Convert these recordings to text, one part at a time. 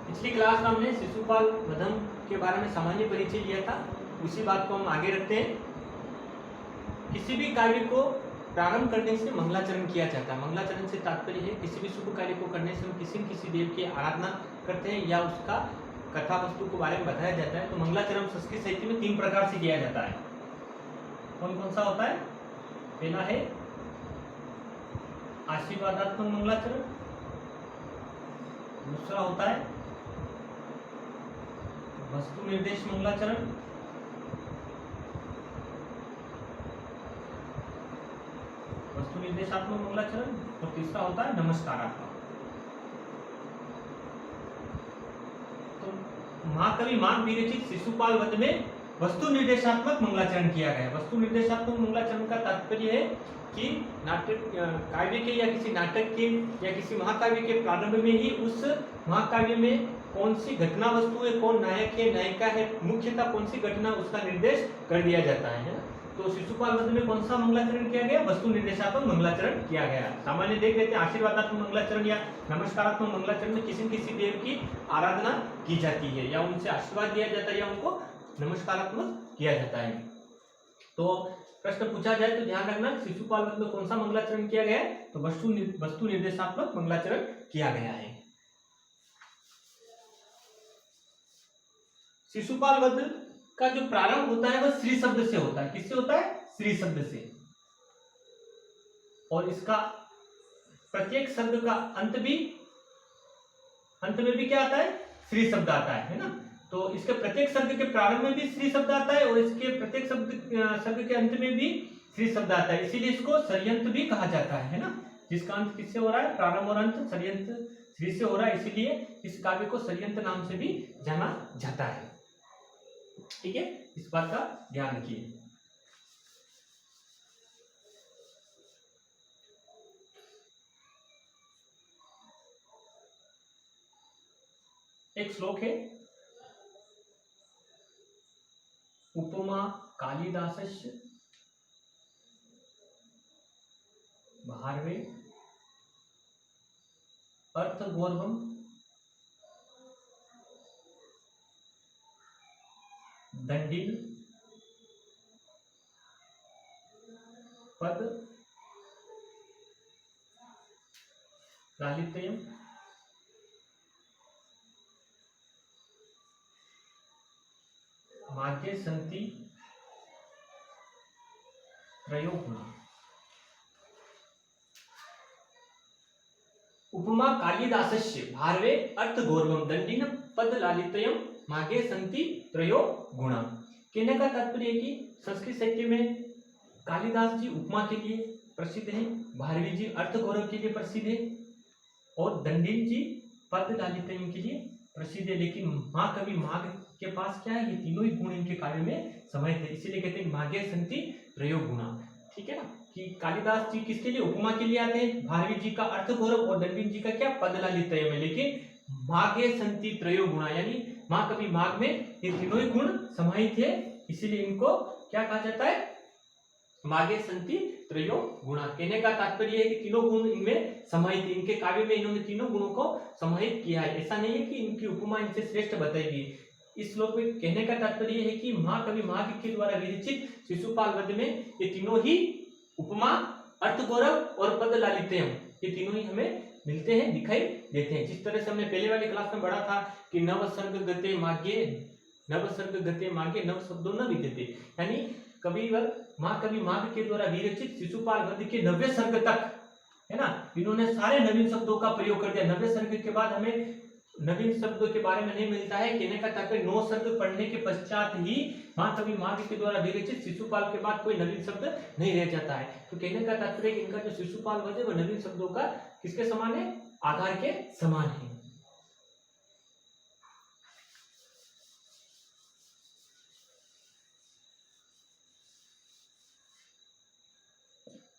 पिछली क्लास में हमने शिशुपाल वधम के बारे में सामान्य परिचय लिया था। उसी बात को हम आगे रखते हैं। किसी भी कार्य को प्रारंभ करने से मंगलाचरण किया जाता है। मंगलाचरण से तात्पर्य है किसी भी शुभ कार्य को करने से हम किसी न किसी देव की आराधना करते हैं या उसका कथा वस्तु के बारे में बताया जाता है। तो मंगलाचरण संस्कृत साहित्य में 3 प्रकार से किया जाता है। कौन कौन सा होता है? पहला है आशीर्वादात्मक मंगलाचरण, दूसरा होता है वस्तु निर्देश मंगलाचरण, वस्तु निर्देशात्मक मंगलाचरण और तीसरा होता है नमस्कारात्मक। तो महाकवि माघ विरचित शिशुपाल वध में वस्तु निर्देशात्मक मंगलाचरण किया गया है। वस्तु निर्देशात्मक मंगलाचरण का तात्पर्य है कि नाटक काव्य के या किसी नाटक के या किसी महाकाव्य के प्रारंभ में ही उस महाकाव्य में कौन सी घटना वस्तु है, कौन नायक है, नायिका है, मुख्यतः कौन सी घटना, उसका निर्देश कर दिया जाता है। तो शिशुपाल वध में कौन सा मंगलाचरण किया गया? वस्तु निर्देशात्मक मंगलाचरण किया गया। सामान्य देख लेते हैं आशीर्वादात्मक मंगलाचरण या नमस्कारात्मक मंगलाचरण में किसी न किसी देव की आराधना की जाती है या उनसे आशीर्वाद दिया जाता है या उनको नमस्कारात्मक किया जाता है। तो प्रश्न पूछा जाए तो ध्यान रखना शिशुपाल वध में कौन सा मंगलाचरण किया गया है? तो वस्तु निर्देशात्मक मंगलाचरण किया गया है। शिशुपाल वध का जो प्रारंभ होता है वह श्री शब्द से होता है। किससे होता है? श्री शब्द से। और इसका प्रत्येक शब्द का अंत में भी क्या आता है? श्री शब्द आता है ना। तो इसके प्रत्येक शब्द के प्रारंभ में भी श्री शब्द आता है और इसके प्रत्येक शब्द के अंत में भी श्री शब्द आता है। इसीलिए इसको षड्यंत भी कहा जाता है ना। जिसका अंत किससे हो रहा है? प्रारंभ और अंत षड्यंत श्री से हो रहा है, इसीलिए इस काव्य को षड्यंत नाम से भी जाना जाता है। ठीक है, इस बात का ध्यान रखिए। एक श्लोक है, उपमा कालिदासस्य भारवे अर्थगौरवम दंडिन पद लालित्यम मार्गे संति त्रयो गुणा। उपमा कालिदासस्य भारवे अर्थगौरवम दंडिन पद लालित्यम मागे संति त्रयो गुणा। कहने का तात्पर्य है कि संस्कृत साहित्य में कालिदास जी उपमा के लिए प्रसिद्ध हैं, भारवी जी अर्थगौरव के लिए प्रसिद्ध है और दंडिन जी पद लालित्यम के लिए प्रसिद्ध है। लेकिन महाकवि माघ के पास क्या है? ये तीनों ही गुण इनके काव्य में समाहित है, इसीलिए कहते हैं मागे संति त्रयो गुणा। ठीक है ना, कि कालिदास जी किसके लिए? उपमा के लिए आते हैं, भारवी जी का अर्थगौरव और दंडिन जी का क्या? पद लालित्यम है। लेकिन मागे संति त्रयो गुणा यानी महाकवि माघ में ये तीनों ही गुण समाहित है, इसीलिए इनको क्या कहा जाता है? मागे संति त्रयो गुणा। कहने का तात्पर्य है कि तीनों गुण इनमें समाहित है, इनके काव्य में इन्होंने तीनों गुणों को समाहित किया है। ऐसा नहीं है कि इनकी उपमा इनसे श्रेष्ठ बताएगी। इस श्लोक में कहने का तात्पर्य है कि महाकवि माघ के द्वारा विरचित शिशुपाल वध में ये तीनों ही उपमा, अर्थगौरव और पद लालित्यम ये तीनों ही हमें मिलते हैं, दिखाई देते हैं। जिस तरह से हमने पहले वाली क्लास में पढ़ा था कि नव सर्ग गते मागे नव शब्दों न विद्यते, यानी कविवर महाकवि माघ के द्वारा विरचित शिशुपाल वध के 90 सर्ग तक है ना, इन्होंने सारे नवीन शब्दों का प्रयोग कर दिया। 90 सर्ग के बाद हमें नवीन शब्दों के बारे में नहीं मिलता है। कहने का तात्पर्य 9 सर्ग पढ़ने के पश्चात ही महाकवि माघ के द्वारा विरचित शिशुपाल के बाद कोई नवीन शब्द नहीं रह जाता है। तो कहने का तात्पर्य इनका जो शिशुपाल वध है वह नवीन शब्दों का किसके समान है? आधार के समान है।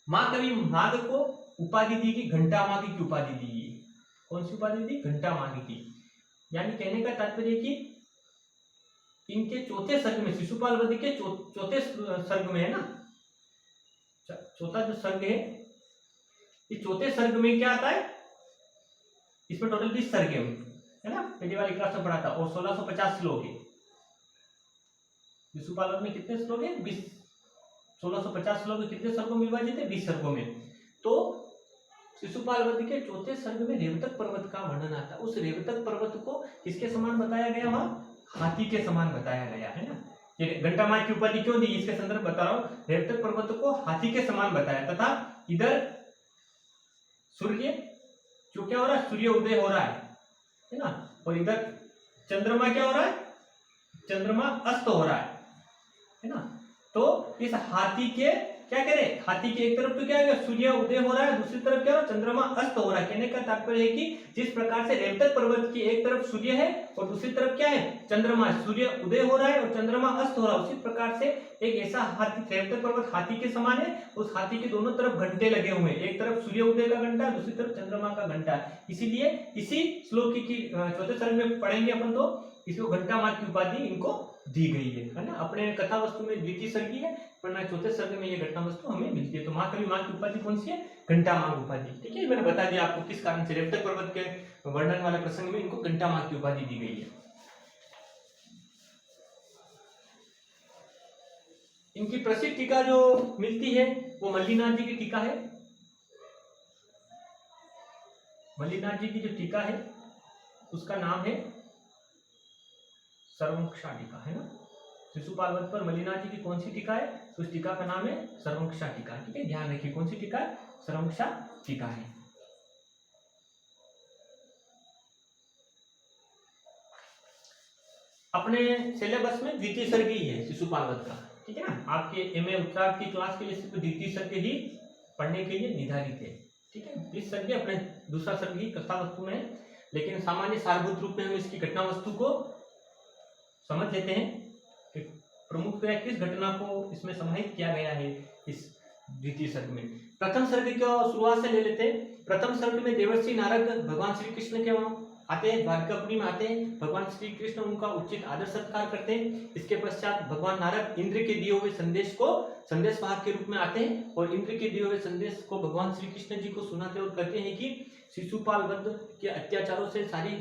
महाकवि माघ को उपाधि दी गई घंटा माघी की उपाधि दी गई। कौन सी उपाधि दी? घंटा माघी की। यानी कहने का तात्पर्य कि इनके चौथे सर्ग में, शिशुपाल वध के चौथे सर्ग में है ना, चौथा जो सर्ग है, इस चौथे सर्ग में क्या आता है? इसमें टोटल 20 सर्ग है। है ना, पहली वाली क्लास में पढ़ा था। और 1650 श्लोक है। शिशुपाल वध में कितने श्लोक है? 20। 1650 श्लोक में कितने सर्गों में विभाजित है? 20 सर्गों में। तो शिशुपाल वध के चौथे सर्ग में रेवतक पर्वत का वर्णन आता है। उस रेवतक पर्वत को किसके समान बताया गया? वहां हाथी के समान बताया गया, है ना। ये घंटा मार्ग की उपाधि क्यों दी? इसके संदर्भ बता रहा हूं। रेवतक पर्वत को हाथी के समान बताया, तथा इधर सूर्य जो क्या हो रहा है? सूर्य उदय हो रहा है ना। और इधर चंद्रमा क्या हो रहा है? चंद्रमा अस्त हो रहा है ना। तो इस हाथी के क्या करें? हाथी के एक तरफ तो क्या है? सूर्य उदय हो रहा है, दूसरी तरफ क्या हो रहा है? चंद्रमा अस्त हो रहा है। कहने का तात्पर्य है कि जिस प्रकार से रेवतक पर्वत की एक तरफ सूर्य है और दूसरी तरफ क्या है? चंद्रमा। सूर्य उदय हो रहा है और चंद्रमा अस्त हो रहा है, उसी प्रकार से एक ऐसा हाथी, रेवतक पर्वत हाथी के समान है। उस हाथी के दोनों तरफ घंटे लगे हुए हैं, एक तरफ सूर्य उदय का घंटा, दूसरी तरफ चंद्रमा का घंटा। इसीलिए इसी श्लोक की चौथे सर्ग में पढ़ेंगे अपन, तो इसको घंटा मार्ग की उपाधि इनको दी गई है ना। अपने कथा वस्तु में द्वितीय सर्गी है, वरना चौथे सर्ग में ये घटना वस्तु हमें मिलती है। तो महाकवि मार्ग की उपाधि कौन सी है? घंटा मार्ग उपाधि। ठीक है, मैंने बता दिया आपको किस कारण से रेवतक पर्वत के वर्णन वाले प्रसंग में इनको घंटा मार्ग की उपाधि दी गई है। इनकी प्रसिद्ध टीका जो मिलती है वो मल्लिनाथ जी की टीका है। मल्लिनाथ जी की जो टीका है उसका नाम है सर्वमुक्षा टीका, है ना। शिशुपाल वध पर मल्लिनाथ जी की कौन सी टीका है? उस टीका का नाम है सर्वमुक्षा टीका। ठीक है, ध्यान रखिए कौन सी टीका है? सर्वमुक्षा टीका है। अपने सिलेबस में द्वितीय सर्ग ही है शिशुपाल वध का। ठीक है ना, आपके एमए उत्तरार्ध की क्लास के लिए सिर्फ द्वितीय सर्ग ही पढ़ने के लिए निर्धारित है। ठीक है, इस सर्ग अपने दूसरा सर्ग ही कथा वस्तु में है, लेकिन सामान्य सारभूत रूप में हम इसकी घटना वस्तु को समझ लेते हैं कि प्रमुखतया किस घटना को इसमें समाहित किया गया है इस द्वितीय सर्ग में। प्रथम सर्ग को शुरुआत से ले लेते हैं। प्रथम सर्ग में देवर्षि नारद भगवान श्री कृष्ण के वहां आते हैं, द्वारकापुरी में आते हैं। भगवान श्री कृष्ण उनका उचित आदर सत्कार करते हैं। इसके पश्चात भगवान नारद इंद्र के दिए हुए संदेश को संदेशवाहक के रूप में आते हैं और इंद्र के दिए हुए संदेश को भगवान श्री कृष्ण जी को सुनाते और कहते हैं कि शिशुपाल वध के अत्याचारों से सारी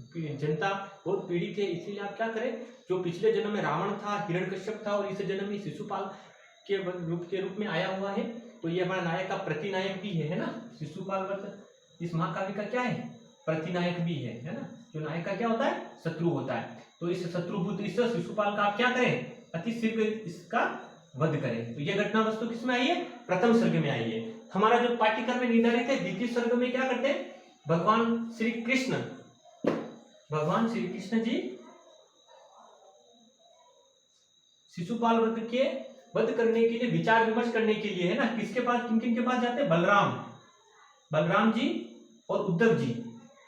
जनता बहुत पीड़ित है, इसीलिए आप क्या करें? जो पिछले जन्म में रावण था, हिरण्यकश्यप था और इस जन्म में शिशुपाल के रूप में आया हुआ है, तो ये हमारा नायक का प्रतिनायक भी है ना। शिशुपाल वध इस महाकाव्य का क्या है? प्रतिनायक भी है ना। जो नायक का क्या होता है? शत्रु होता है। तो इस शत्रुभूत इस शिशुपाल का आप क्या करें? अति शीघ्र इसका वध करें। तो यह घटना वस्तु किसमें आई है? प्रथम सर्ग में आई है। हमारा जो पाठ्यक्रम में निर्धारित है द्वितीय सर्ग में क्या करते हैं? भगवान श्री कृष्ण जी शिशुपाल वध के वध करने के लिए विचार विमर्श करने के लिए, है ना, किसके पास, किन किन के पास जाते हैं? बलराम जी और उद्धव जी,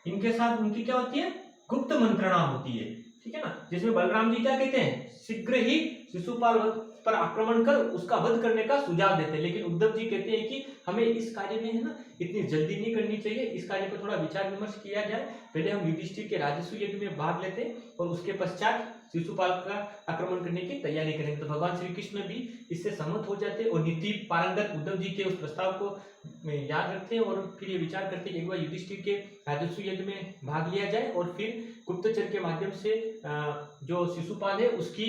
इनके साथ उनकी क्या होती है? गुप्त मंत्रणा होती है। ठीक है ना, जिसमें बलराम जी क्या कहते हैं? शीघ्र ही शिशुपाल वध पर आक्रमण कर उसका वध करने का सुझाव देते हैं, लेकिन उद्धव जी कहते हैं कि हमें इस कार्य में, है ना, इतनी जल्दी नहीं करनी चाहिए, इस कार्य पर थोड़ा विचार विमर्श किया जाए, पहले हम युधिष्ठिर के राजस्व यज्ञ में भाग लेते हैं और उसके पश्चात शिशुपाल का आक्रमण करने की तैयारी करेंगे। तो भगवान श्री कृष्ण भी इससे सहमत हो जाते हैं और नीति पारंगत उद्धव जी के उस प्रस्ताव को याद रखते हैं और फिर ये विचार करते हैं कि एक बार युधिष्ठिर के राजस्व यज्ञ में भाग लिया जाए और फिर गुप्तचर के माध्यम से जो शिशुपाल है उसकी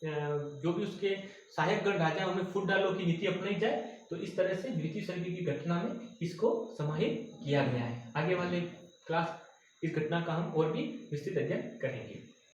जो भी उसके सहायकगण राजा उनमें फूट डालो की नीति अपनाई जाए। तो इस तरह से द्वितीय सर्ग की घटना में इसको समाहित किया गया है। आगे वाले क्लास इस घटना का हम और भी विस्तृत अध्ययन करेंगे।